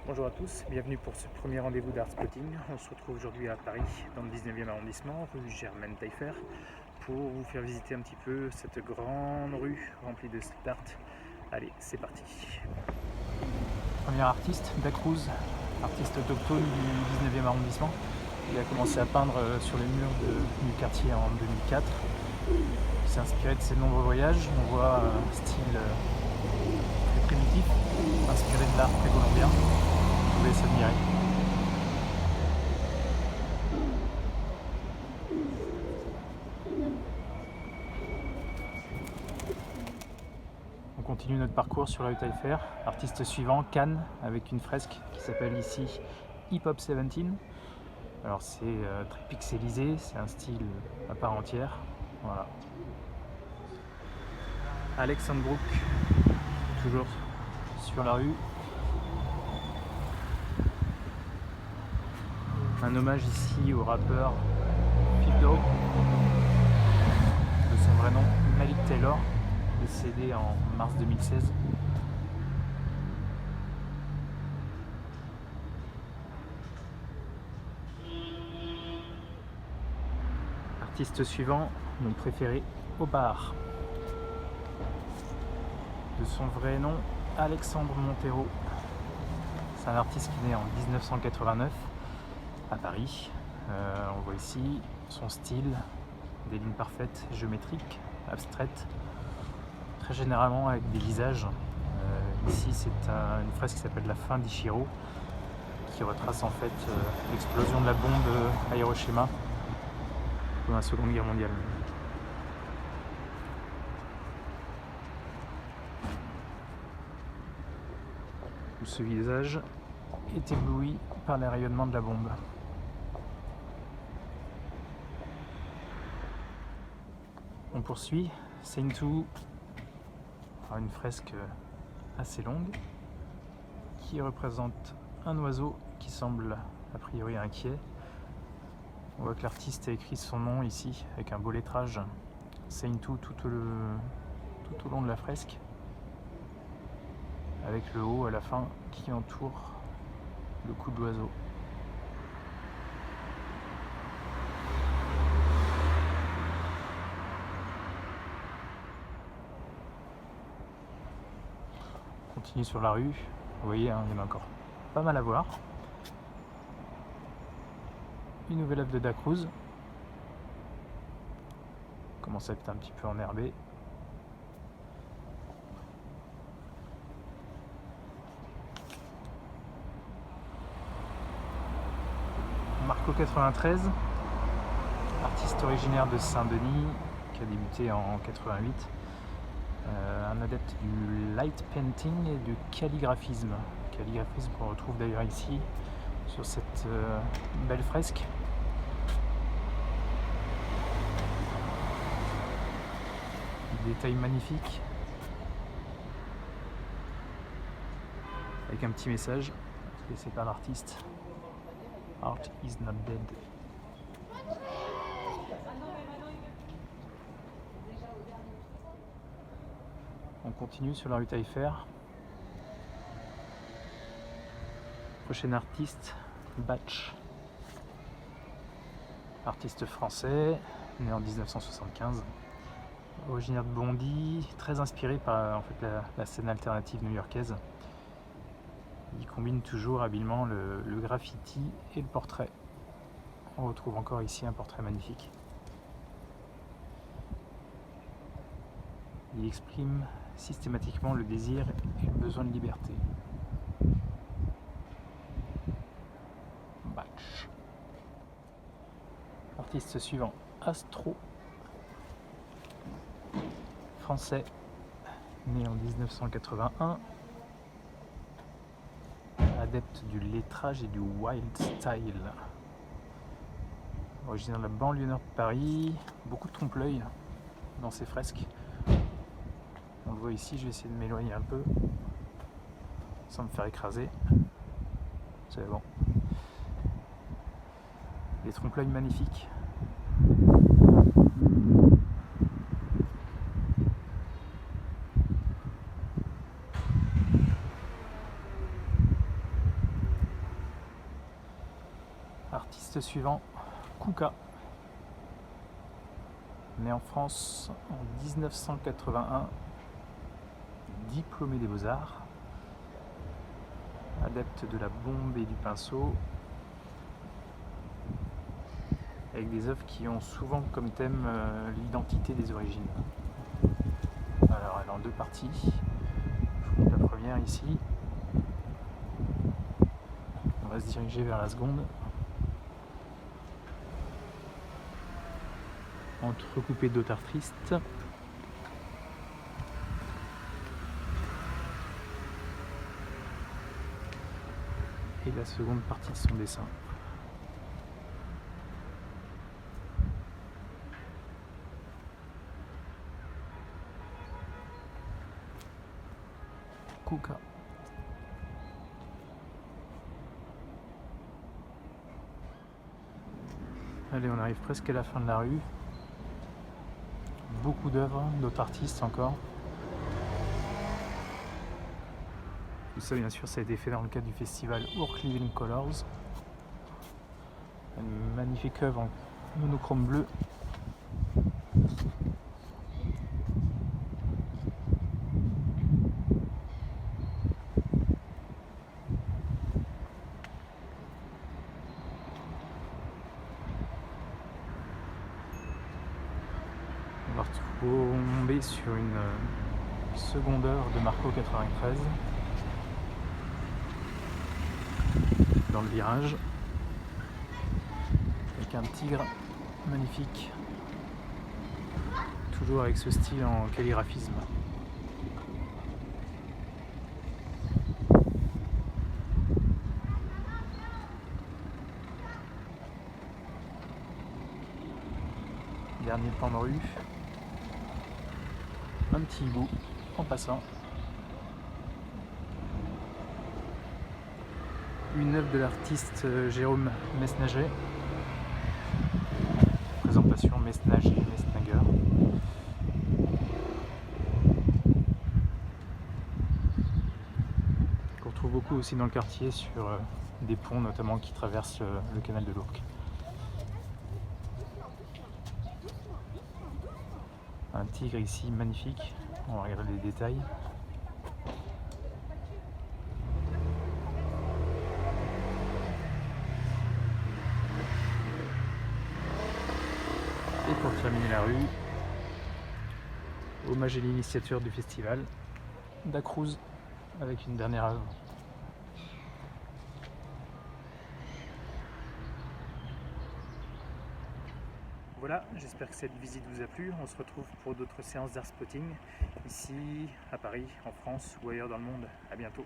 Bonjour à tous, bienvenue pour ce premier rendez-vous d'Art Spotting. On se retrouve aujourd'hui à Paris, dans le 19e arrondissement, rue Germaine Taillefer, pour vous faire visiter un petit peu cette grande rue remplie de street art. Allez, c'est parti. Premier artiste, Dacruz, artiste autochtone du 19e arrondissement. Il a commencé à peindre sur les murs du quartier en 2004. Il s'est inspiré de ses nombreux voyages. On voit un style très primitif, inspiré de l'art précolombien. Vous pouvez s'admirer. On continue notre parcours sur la rue Taillefer. Artiste suivant, Cannes, avec une fresque qui s'appelle ici Hip Hop 17. Alors c'est très pixelisé, c'est un style à part entière. Voilà. Alexandre Brook, toujours sur la rue. Un hommage ici au rappeur Pete Dog, de son vrai nom Malik Taylor, décédé en mars 2016. Artiste suivant, mon préféré, Obar. De son vrai nom, Alexandre Montero. C'est un artiste qui est né en 1989 à Paris. On voit ici son style, des lignes parfaites, géométriques, abstraites, très généralement avec des visages. Ici c'est une fresque qui s'appelle La fin d'Ichiro, qui retrace en fait l'explosion de la bombe à Hiroshima pendant la Seconde Guerre mondiale. Où ce visage est ébloui par les rayonnements de la bombe. On poursuit, Saintou, une fresque assez longue qui représente un oiseau qui semble a priori inquiet. On voit que l'artiste a écrit son nom ici avec un beau lettrage Saintou tout au long de la fresque, avec le haut à la fin qui entoure le cou de l'oiseau. On continue sur la rue, vous voyez, il y en a encore pas mal à voir. Une nouvelle œuvre de Dacruz, commence à être un petit peu enherbé. Marco 93, artiste originaire de Saint-Denis, qui a débuté en 88, un adepte du light painting et du calligraphisme. Calligraphisme qu'on retrouve d'ailleurs ici sur cette belle fresque. Des détails magnifiques avec un petit message laissé par l'artiste. Art is not dead. On continue sur la rue Taillefer. Prochain artiste, Batch. Artiste français, né en 1975. Originaire de Bondy, très inspiré par en fait, la scène alternative new-yorkaise. Il combine toujours habilement le graffiti et le portrait. On retrouve encore ici un portrait magnifique. Il exprime systématiquement le désir et le besoin de liberté. Batch. Artiste suivant, Astro. Français, né en 1981. Adepte du lettrage et du wild style. Originaire de la banlieue nord de Paris, beaucoup de trompe-l'œil dans ses fresques. On le voit ici, je vais essayer de m'éloigner un peu sans me faire écraser. C'est bon. Des trompe-l'œil magnifiques. Artiste suivant, Kouka. Né en France en 1981, diplômé des Beaux-Arts, adepte de la bombe et du pinceau, avec des œuvres qui ont souvent comme thème l'identité des origines. Alors elle est en deux parties. Je vous montre la première ici. On va se diriger vers la seconde. Entrecoupé d'autres artistes. Et la seconde partie de son dessin. Kouka. Allez, on arrive presque à la fin de la rue. Beaucoup d'œuvres, d'autres artistes encore. Tout ça, bien sûr, ça a été fait dans le cadre du festival Urk Living Colors. Une magnifique œuvre en monochrome bleu. On va retomber sur une seconde œuvre de Marco 93 dans le virage avec un tigre magnifique, toujours avec ce style en calligraphisme. Dernier plan de rue, un petit hibou en passant. Une œuvre de l'artiste Jérôme Mesnager. Présentation Mesnager. Qu'on retrouve beaucoup aussi dans le quartier sur des ponts notamment qui traversent le canal de l'Ourcq. Un tigre ici magnifique, on va regarder les détails. Et pour terminer la rue, hommage à l'initiateur du festival, Dacruz, avec une dernière œuvre. Voilà, j'espère que cette visite vous a plu. On se retrouve pour d'autres séances d'art spotting, ici, à Paris, en France ou ailleurs dans le monde. À bientôt.